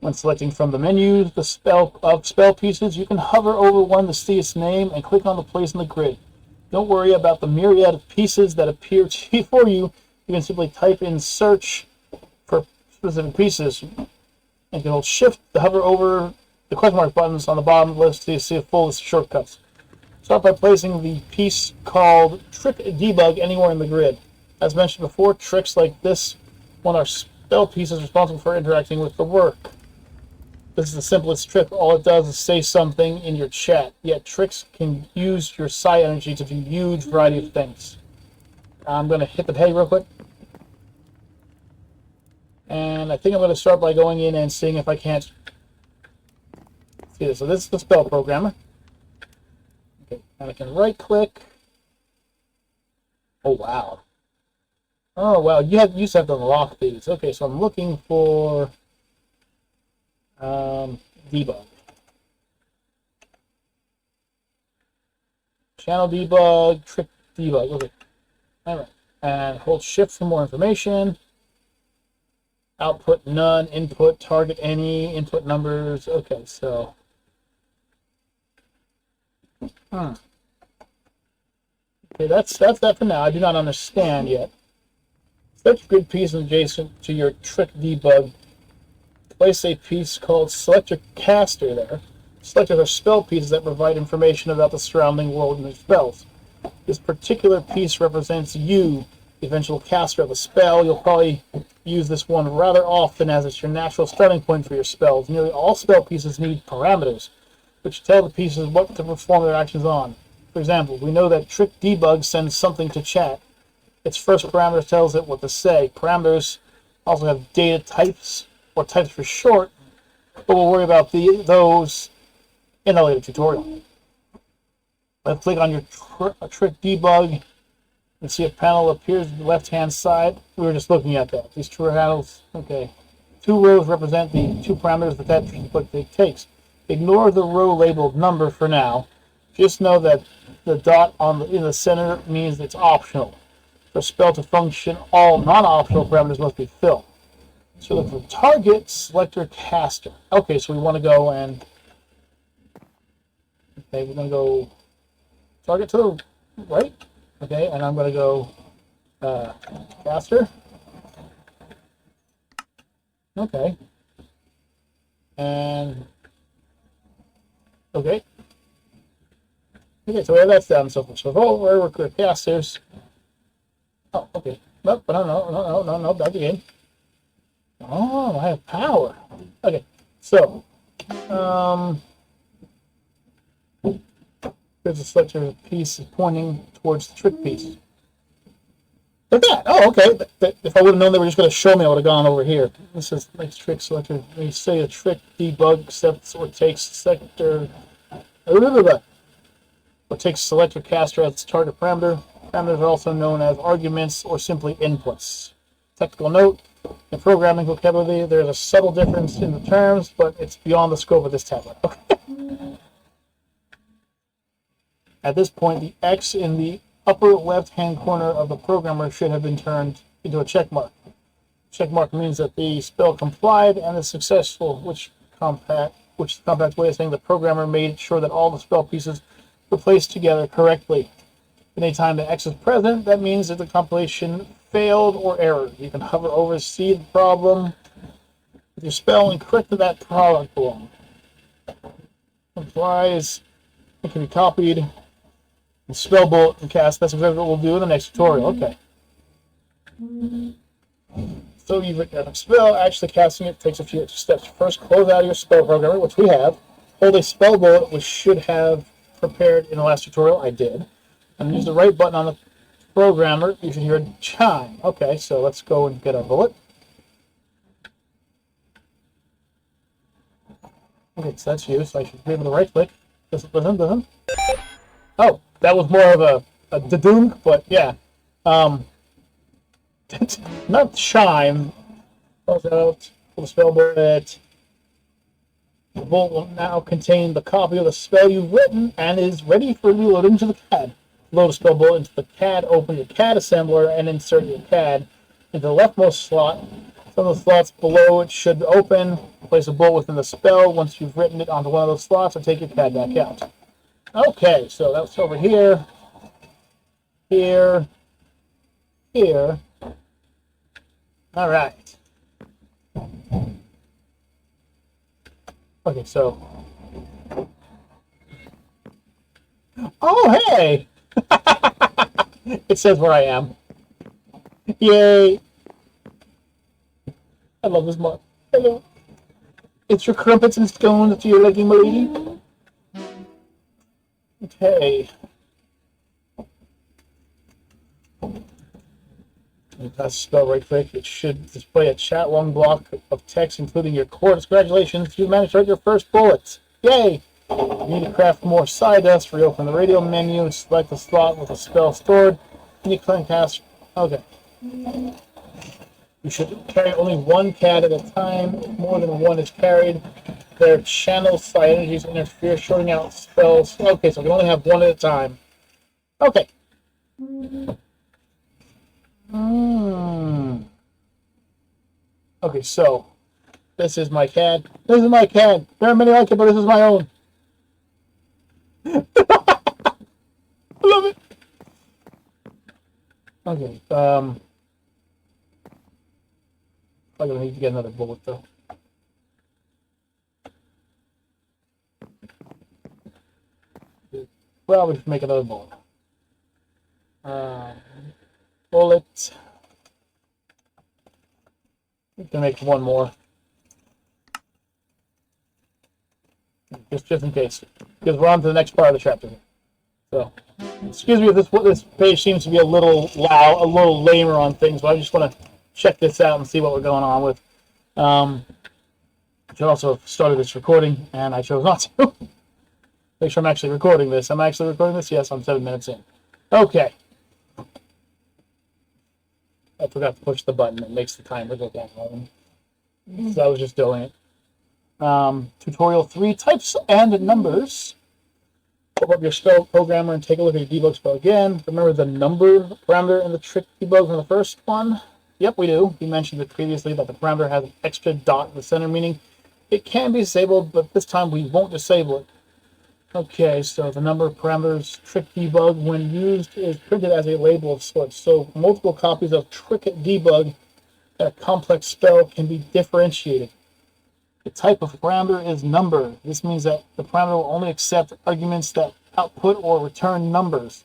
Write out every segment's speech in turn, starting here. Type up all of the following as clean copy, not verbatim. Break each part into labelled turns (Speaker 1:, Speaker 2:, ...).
Speaker 1: When selecting from the menu the spell pieces, you can hover over one to see its name and click on the place in the grid. Don't worry about the myriad of pieces that appear before you. You can simply type in search for specific pieces. And you can hold shift to hover over the question mark buttons on the bottom list to see a full list of shortcuts. Start by placing the piece called Trick Debug anywhere in the grid. As mentioned before, tricks like this one are spell pieces responsible for interacting with the work. This is the simplest trick. All it does is say something in your chat. Yet tricks can use your psi energy to do a huge variety of things. I'm going to hit the peg real quick. And I think I'm going to start by going in and seeing if I can't see this. So this is the spell programmer. Okay, and I can right click. Oh wow. Oh wow, you used to have to unlock these. Okay, so I'm looking for debug. Channel debug, trick debug. Okay. Alright. And hold shift for more information. Output none, input target any, input numbers. Okay, so okay, that's that for now. I do not understand yet. Select a grid piece adjacent to your trick debug. Place a piece called Selector Caster there. Selectors are spell pieces that provide information about the surrounding world and their spells. This particular piece represents you, the eventual caster of a spell. You'll probably use this one rather often as it's your natural starting point for your spells. Nearly all spell pieces need parameters, which tell the pieces what to perform their actions on. For example, we know that Trick Debug sends something to chat. Its first parameter tells it what to say. Parameters also have data types, or types for short, but we'll worry about those in a later tutorial. Let's click on your Trick Debug and see a panel appears on the left-hand side. We were just looking at that. These two panels, okay. 2 rows represent the 2 parameters that Trick takes. Ignore the row labeled number for now. Just know that the dot in the center means it's optional. For a spell to function, all non-optional parameters must be filled. So look for target, selector, caster. Okay, so we want to go and okay, we're going to go target to the right. Okay, and I'm going to go caster. Okay. And okay. Okay, so that's down so far. So we're casters. Oh, okay. Nope, no, back again. Oh, I have power. Okay, so there's a selector piece pointing towards the trick piece. Look at that. Oh, okay. If I would have known they were just going to show me, I would have gone over here. This is like trick selector. When you say a trick debug accepts or takes sector, or takes selector caster as its target parameter. Parameters are also known as arguments or simply inputs. Technical note: in programming vocabulary, there's a subtle difference in the terms, but it's beyond the scope of this tablet. Okay. At this point, the X in the upper left-hand corner of the programmer should have been turned into a check mark. Check mark means that the spell complied and is successful, which is the compact way of saying the programmer made sure that all the spell pieces were placed together correctly. Anytime the X is present, that means that the compilation failed or errored. You can hover over, see the problem with your spell, and correct that product belong. Implies it can be copied and spell bullet and cast. That's exactly what we'll do in the next tutorial. Okay. So you've written a spell. Actually casting it takes a few extra steps. First, close out your spell programmer, which we have. Hold a spell bullet, which should have prepared in the last tutorial. I did. And use the right button on the programmer. You should hear a chime. Okay, so let's go and get our bullet. Okay, so that's you. So I should be able to right click. Listen. Oh, that was more of a da-doom, but yeah. Not chime. Close out. Pull the spell bullet. The bullet will now contain the copy of the spell you've written and is ready for reloading to the CAD. Load a spell bullet into the CAD, open your CAD assembler, and insert your CAD into the leftmost slot. Some of the slots below it should open. place a bullet within the spell once you've written it onto one of those slots, or take your CAD back out. Okay, so that's over here, here, here. All right. Okay, so. Oh, hey! It says where I am. Yay! I love this mod. Hello. It's your crumpets and scones to your liking, my lady. Okay. That's spell right quick. It should display a chat long block of text, including your chords. Congratulations, you managed to write your first bullet. Yay! You need to craft more sawdust. Reopen the radio menu, select the slot with a spell stored. And you can cast. Okay. You should carry only one CAD at a time. If more than one is carried, their channel psi energies interfere, shorting out spells. Okay, so we only have one at a time. Okay. Okay, so this is my CAD. This is my CAD. There are many like it, but this is my own. I love it. Okay. I'm gonna need to get another bullet though. Well, we should make another bullet. Bullet. We can make one more. Just in case. Because we're on to the next part of the chapter. So, excuse me if this page seems to be a little loud, a little lamer on things, but I just want to check this out and see what we're going on with. I should also have started this recording, and I chose not to. Make sure I'm actually recording this. I'm actually recording this? Yes, I'm 7 minutes in. Okay. I forgot to push the button that makes the timer go down. So I was just doing it. Tutorial 3, types and numbers. Open up your spell programmer and take a look at your debug spell again. Remember the number parameter in the trick debug from the first one? Yep, we do. We mentioned it previously that the parameter has an extra dot in the center, meaning it can be disabled, but this time we won't disable it. Okay, so the number of parameters trick debug, when used, is printed as a label of sorts. So multiple copies of trick debug, a complex spell, can be differentiated. The type of parameter is number. This means that the parameter will only accept arguments that output or return numbers.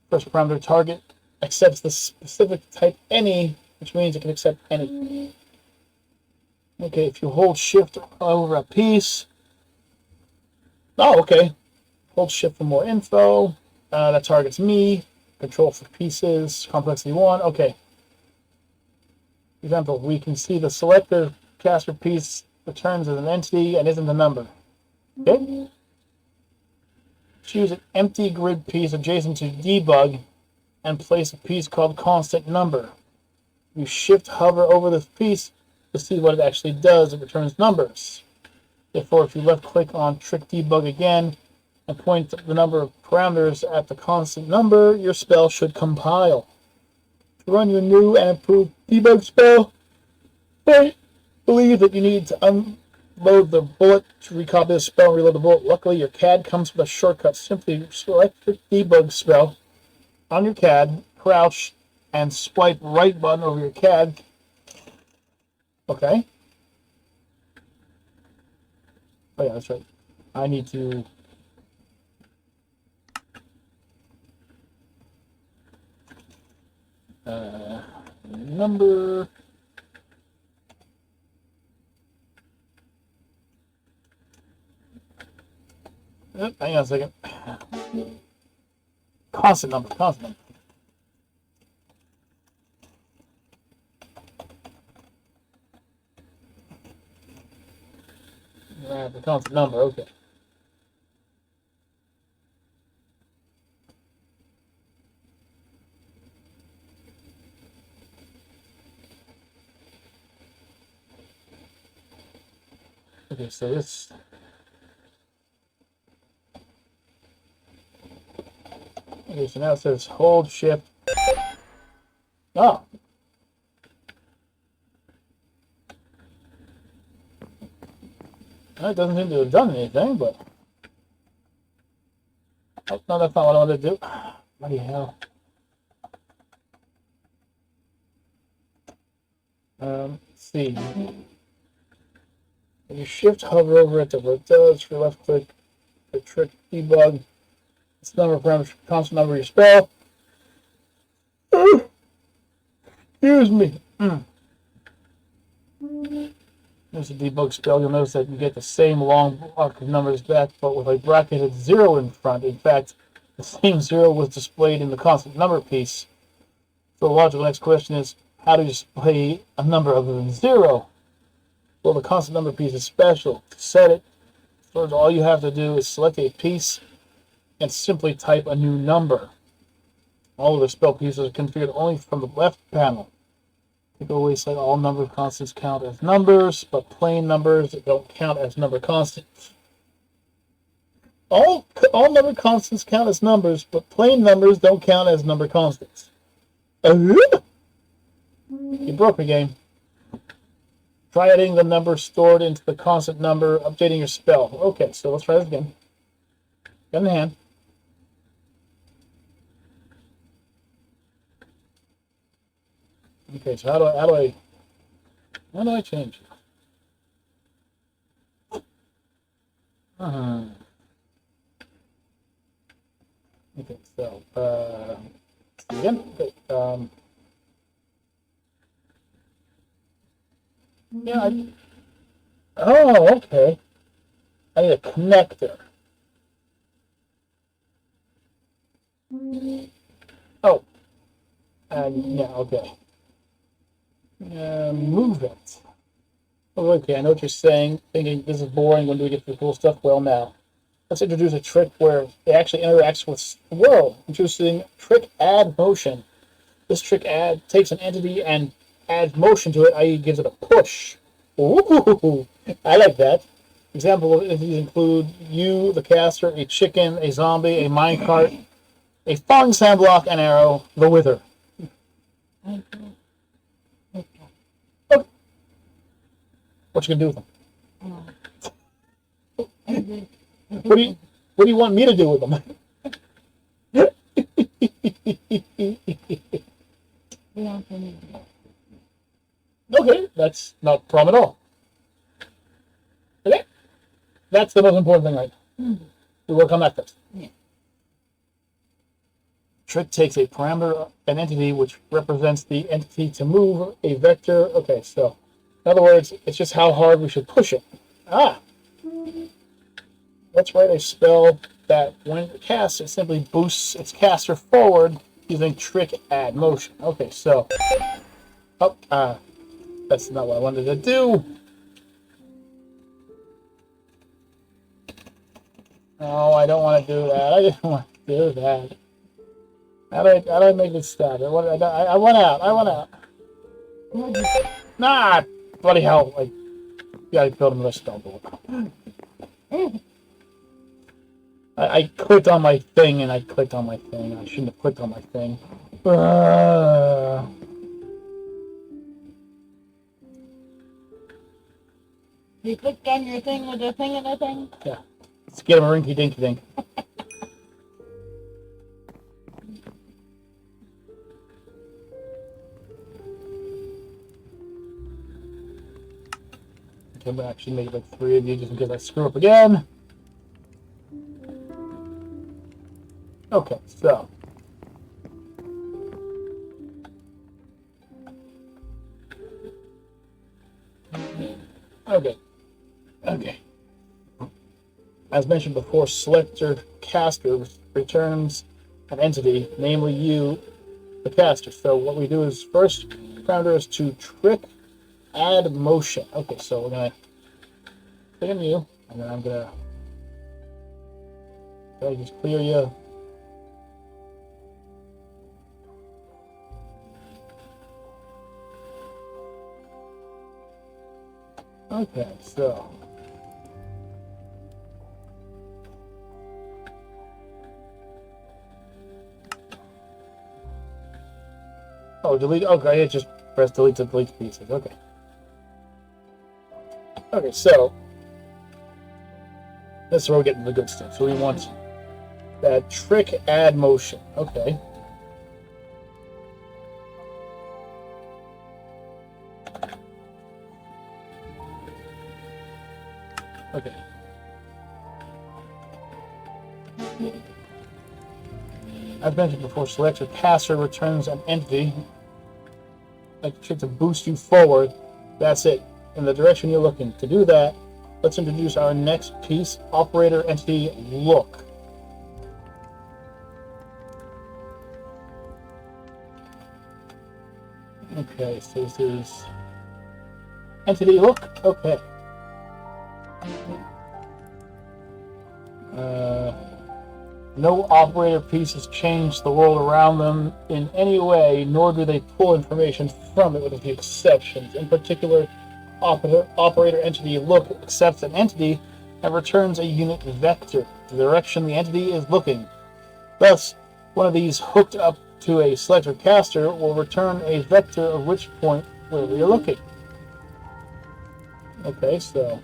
Speaker 1: First parameter target accepts the specific type any, which means it can accept any. Okay, if you hold shift over a piece. Oh, okay. Hold shift for more info. That targets me. Control for pieces. Complexity 1. Okay. For example, we can see the selector caster piece returns as an entity and isn't a number. Okay. Choose an empty grid piece adjacent to debug and place a piece called constant number. You shift hover over this piece to see what it actually does. It returns numbers. Therefore, if you left click on trick debug again and point the number of parameters at the constant number, your spell should compile. To run your new and improved debug spell, believe that you need to unload the bullet to recopy the spell and reload the bullet. Luckily, your CAD comes with a shortcut. Simply select your debug spell on your CAD, crouch, and swipe right button over your CAD. Okay. Oh yeah, that's right. I need to number. Hang on a second. Constant number. The constant number, okay. Okay, so this. Okay, so now it says hold shift. Oh. It doesn't seem to have done anything, but... Oh, no, that's not what I wanted to do. Bloody hell. Let's see. When you shift hover over it, what it does for left click, the trick debug. It's number parameters, constant number you spell. Excuse me. There's a debug spell. You'll notice that you get the same long block of numbers back, but with a bracketed 0 in front. In fact, the same 0 was displayed in the constant number piece. So the logical next question is, how do you display a number other than 0? Well, the constant number piece is special. To set it, first all you have to do is select a piece and simply type a new number. All of the spell pieces are configured only from the left panel. You can always say all number constants count as numbers, but plain numbers don't count as number constants. All number constants count as numbers, but plain numbers don't count as number constants. You broke the game. Try adding the number stored into the constant number, updating your spell. Okay, so let's try this again. Gun in the hand. Okay, so how do I change it? Okay, so again. Okay, yeah. Oh, okay. I need a connector. Oh, yeah. Okay. Move it. Oh, okay, I know what you're saying. Thinking this is boring. When do we get to the cool stuff? Well, now let's introduce a trick where it actually interacts with the world. Introducing trick add motion. This trick takes an entity and adds motion to it, i.e. gives it a push. Ooh, I like that. Example of entities include you, the caster, a chicken, a zombie, a minecart, a falling sand block, an arrow, the wither. Okay. What you gonna do with them? What do you want me to do with them? Okay, that's not a problem at all. Okay, that's the most important thing, right? We work on that first. Yeah. Trick takes a parameter, an entity, which represents the entity to move a vector. Okay, so in other words, it's just how hard we should push it. Let's write a spell that, when it casts, it simply boosts its caster forward using trick add motion. Okay, so that's not what I wanted to do. No, I don't want to do that. I didn't want to do that. How do I make it stop? I went out. Nah, bloody hell! Like, yeah, I killed him with a spell bullet. I clicked on my thing and I clicked on my thing. I shouldn't have clicked on my thing.
Speaker 2: You clicked on your thing with a thing and a thing?
Speaker 1: Yeah. Let's get him a rinky dinky dink. Okay, but actually make like 3 of you just in case I screw up again. Okay, so. Okay. As mentioned before, selector caster returns an entity, namely you, the caster. So what we do is first parameter is to trick add motion. Okay, so we're gonna click on you, and then I'm gonna just clear you. Okay, so delete. Okay, just press delete to delete pieces. Okay. Okay, so That's where we're getting the good stuff. So we want that trick add motion. Okay. Okay. I've mentioned before, select your caster returns an entity, like trick to boost you forward. That's it, in the direction you're looking. To do that, let's introduce our next piece, operator entity look. Okay, so this is entity look. Okay. No operator pieces change the world around them in any way, nor do they pull information from it, with a few exceptions. In particular, operator entity look accepts an entity and returns a unit vector, the direction the entity is looking. Thus, one of these hooked up to a selector caster will return a vector of which point wherever you're looking. Okay, so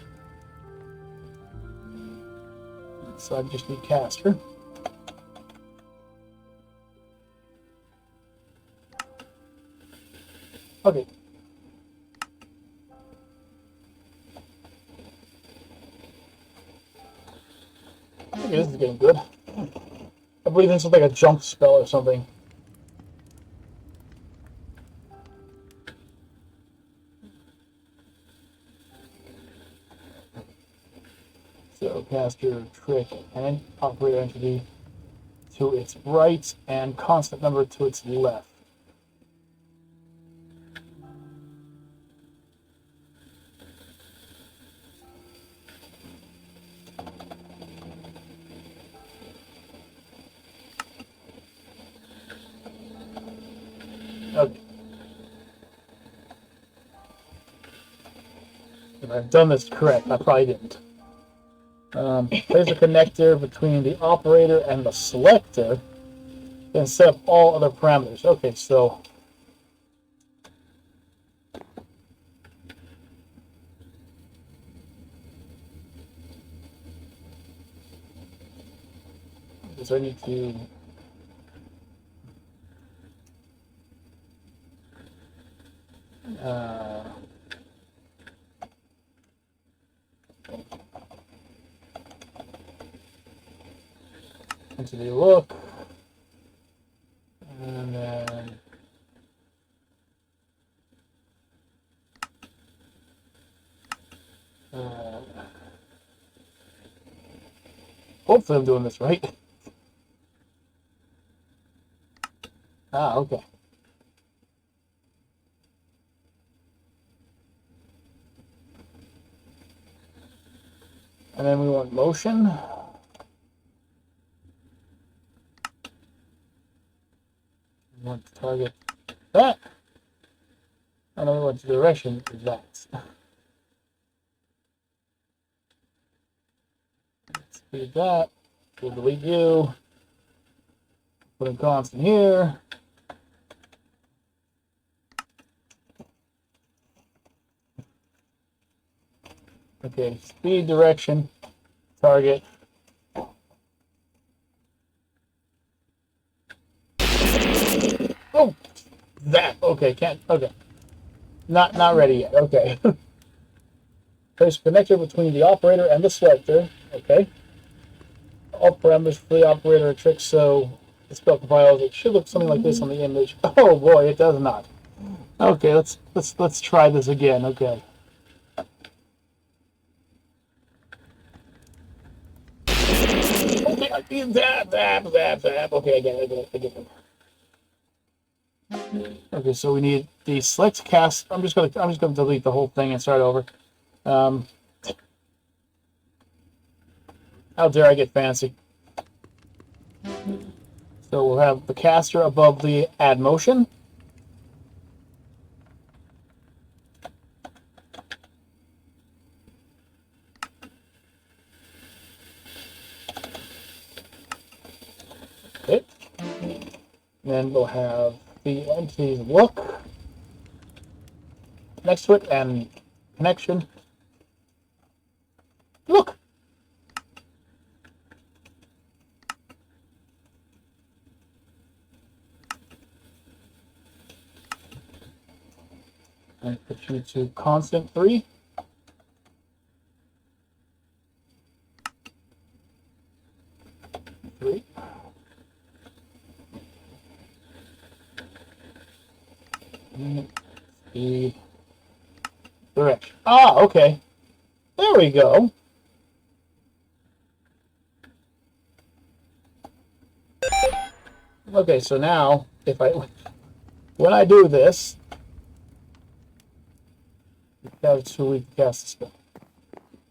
Speaker 1: I just need caster. Okay. Okay, this is getting good. I believe this is like a jump spell or something. So caster, trick, and operator entity to its right, and constant number to its left. Okay. If I've done this correct, I probably didn't. Place a connector between the operator and the selector, then set up all other parameters. Okay, so I need to entity look, and then hopefully I'm doing this right. Okay. And then we want motion. We want to target that. And then we want the direction is that. Let's do that. We'll delete you. Put a constant here. Okay, speed, direction, target. Oh, that. Okay, can't. Okay, not ready yet. Okay. Place a connector between the operator and the selector. Okay. All parameters for the operator are trick, so the spell compiles. It should look something like this on the image. Oh boy, it does not. Okay, let's try this again. Okay. Zap. Okay, I get it. Okay, so we need the select cast. I'm just gonna delete the whole thing and start over. How dare I get fancy? So we'll have the caster above the add motion. Okay. Then we'll have the entity's look next to it and connection. Look. And put you to constant 3. Speed. Direction. Ah, okay. There we go. Okay, so now when I do this, you have 2 weeks to cast the spell.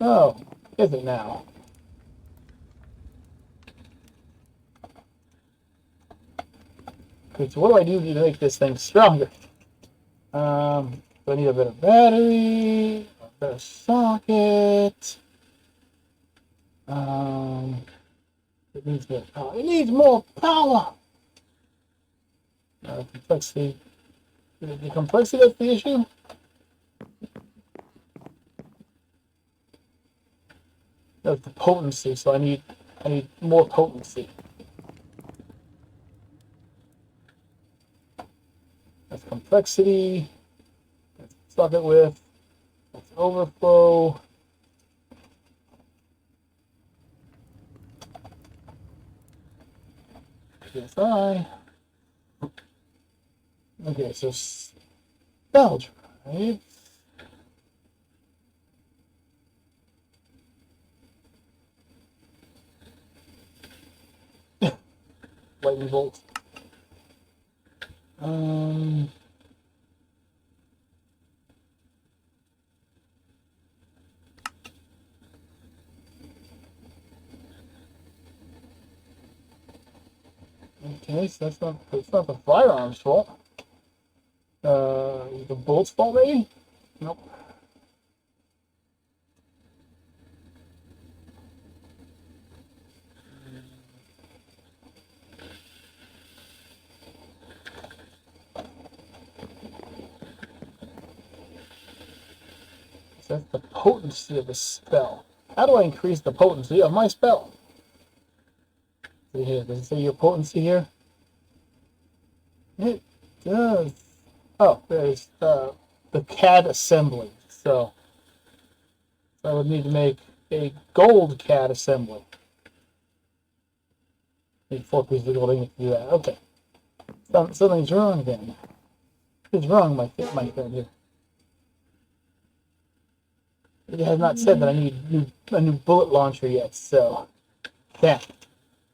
Speaker 1: Oh, is it now? Okay, so what do I do to make this thing stronger? Do I need a better battery? A better socket? It needs more power. It needs more power! Complexity. Is it the complexity that's the issue? That's the potency, so I need more potency. That's complexity. That's socket width. That's overflow. PSI. Okay, so spell drive. Lightning bolt. Okay, so that's not the firearm's fault. The bolt's fault, maybe? Nope. So that's the potency of the spell. How do I increase the potency of my spell? See here, does it say your potency here? It does. Oh, there's the CAD assembly. So I would need to make a gold CAD assembly. Need 4 pieces of gold to do that. Okay. Something's wrong then. What's wrong, my friend here? It has not said that I need a new bullet launcher yet, so damn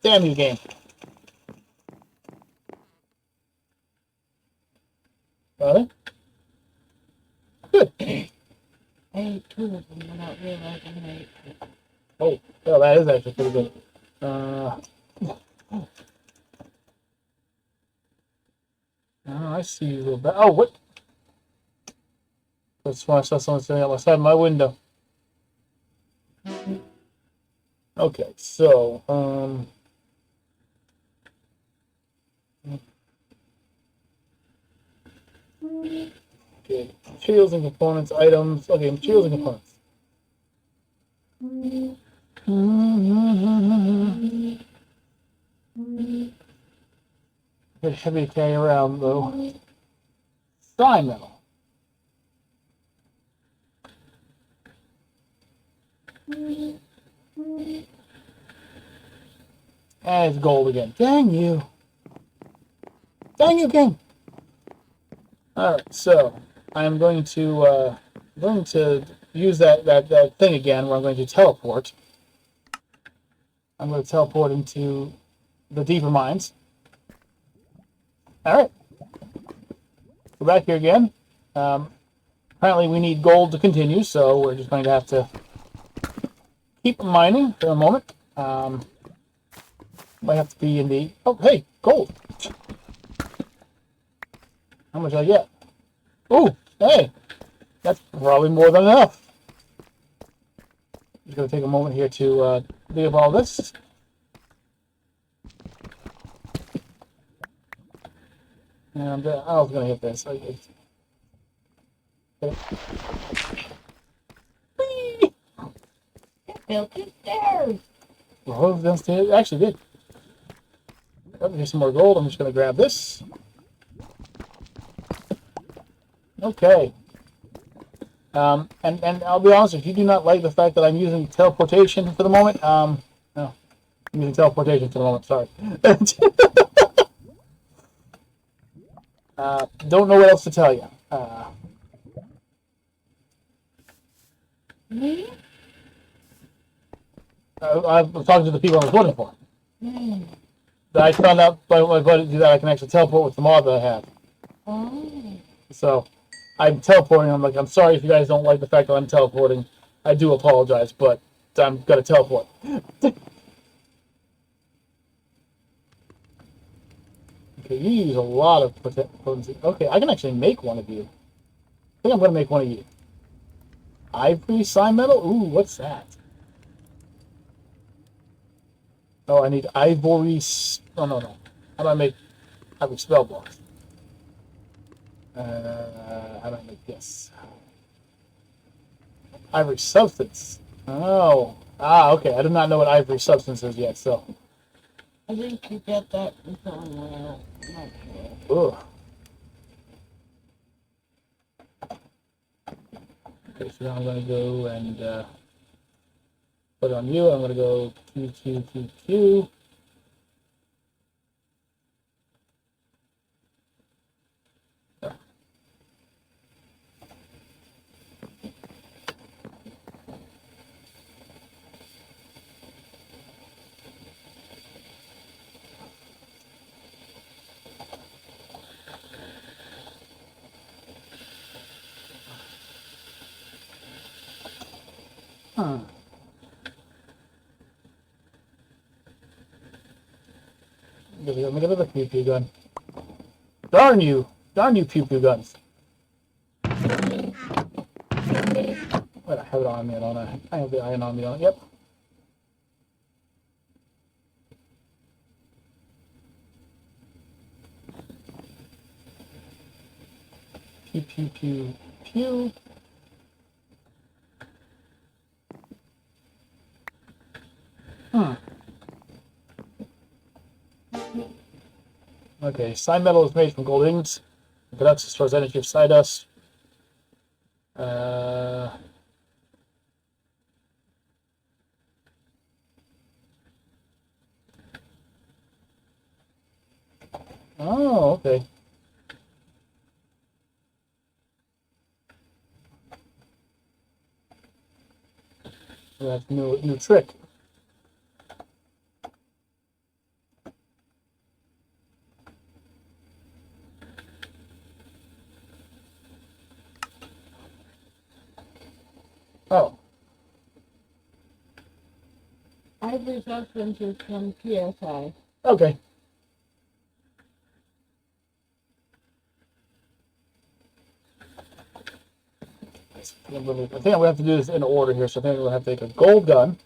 Speaker 1: you, game. Got it? Good.
Speaker 2: I ate 2 of them without realizing I ate 2.
Speaker 1: Oh, well, that is actually pretty good. I see you a little bit. Oh, what? That's why I saw someone sitting outside my window. Okay, so, okay, materials and components, items. Okay, materials and components. Bit heavy to carry around, though. Sky metal. And it's gold again. Dang you. Dang you, King. Alright, so I'm going to use that thing again where I'm going to teleport. I'm going to teleport into the deeper mines. Alright. We're back here again. Apparently we need gold to continue, so we're just going to have to keep mining for a moment. Might have to be in the... Oh, hey, gold. How much did I get? Oh, hey. That's probably more than enough. Just going to take a moment here to dig up all this. And I was going to hit this. Okay.
Speaker 2: Built 2 stairs.
Speaker 1: Well, downstairs. Actually did. Oh, here's some more gold. I'm just going to grab this. Okay. And I'll be honest, if you do not like the fact that I'm using teleportation for the moment, no, I'm using teleportation for the moment. Sorry. Don't know what else to tell you.
Speaker 2: Me?
Speaker 1: I'm talking to the people I was voting for.
Speaker 2: Hmm.
Speaker 1: I found out by my buddy that I can actually teleport with the mod that I have.
Speaker 2: Oh.
Speaker 1: So I'm teleporting. I'm like, I'm sorry if you guys don't like the fact that I'm teleporting. I do apologize, but I'm gonna teleport. Okay, you use a lot of potency. Okay, I can actually make one of you. I think I'm gonna make one of you. Ivory sign metal? Ooh, what's that? Oh, I need ivory. Oh, no, no. How do I make ivory spell blocks? How do I make this? Ivory substance. Oh. Ah, okay. I do not know what ivory substance is yet, so.
Speaker 2: I think you get that from somewhere. I'm not sure.
Speaker 1: Ugh. Okay, so now I'm going to go and put it on you. I'm going to go Q, Q, Q, Q. Huh. Let me get another pew pew gun. Darn you! Darn you, pew pew guns! Wait, I have it on me, don't I? I have the iron on me, don't I? Yep. Pew pew pew pew. Hmm. Okay, sign metal is made from gold ingots. It conducts as far as energy of Psydust. Oh, okay. That's new trick. Oh,
Speaker 2: Ivory substance is from PSI.
Speaker 1: okay. I think I'm gonna have to do this in order here. So I think I'm gonna have to take a gold gun.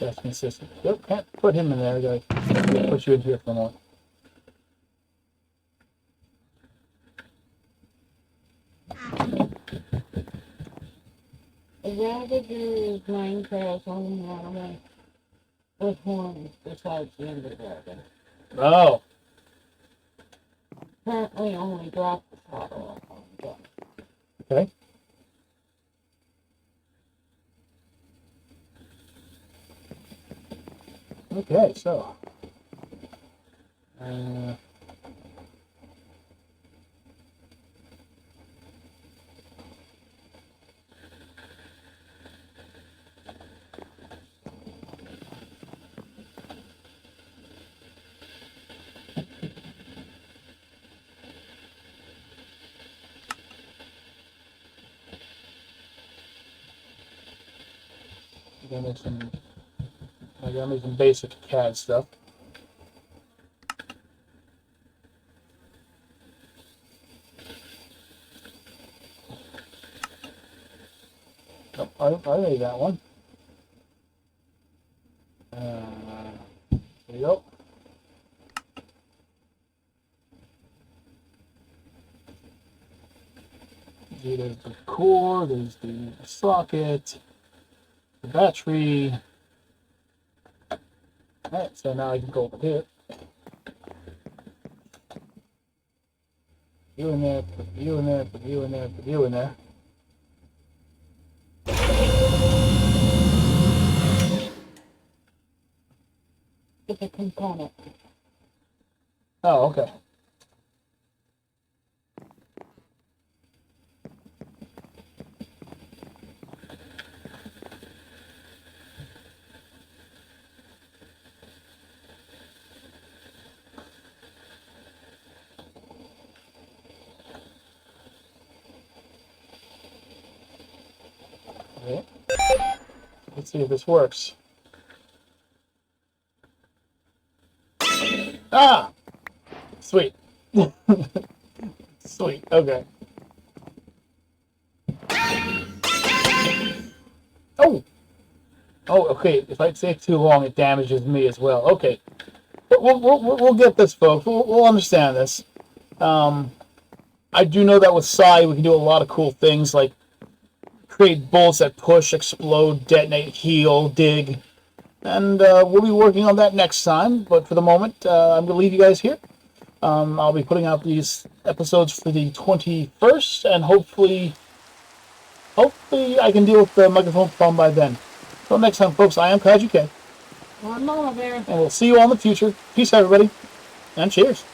Speaker 1: That's consistent. Yep, can't put him in there. Gotta put you in here for a moment.
Speaker 2: A ravager is Minecraft's only animal with horns besides the Ender Dragon.
Speaker 1: Oh,
Speaker 2: Apparently only drop the slaughter on them.
Speaker 1: okay. Okay, so. I gotta make some basic CAD stuff. Oh, I made that one. There you go. There's the core, there's the socket, the battery. Alright, so now I can go over here. You in there, put you in there, put you in there, put you in there.
Speaker 2: Get the component.
Speaker 1: Oh, okay. Okay. Let's see if this works. Ah! Sweet. Sweet, okay. Oh! Oh, okay. If I take too long, it damages me as well. Okay. We'll get this, folks. We'll understand this. I do know that with PSI, we can do a lot of cool things, like create bullets that push, explode, detonate, heal, dig. And we'll be working on that next time. But for the moment, I'm going to leave you guys here. I'll be putting out these episodes for the 21st, and hopefully I can deal with the microphone problem by then. Until next time, folks, I am Kaiju K.
Speaker 2: Well, Mama Bear.
Speaker 1: And we'll see you all in the future. Peace out, everybody, and cheers.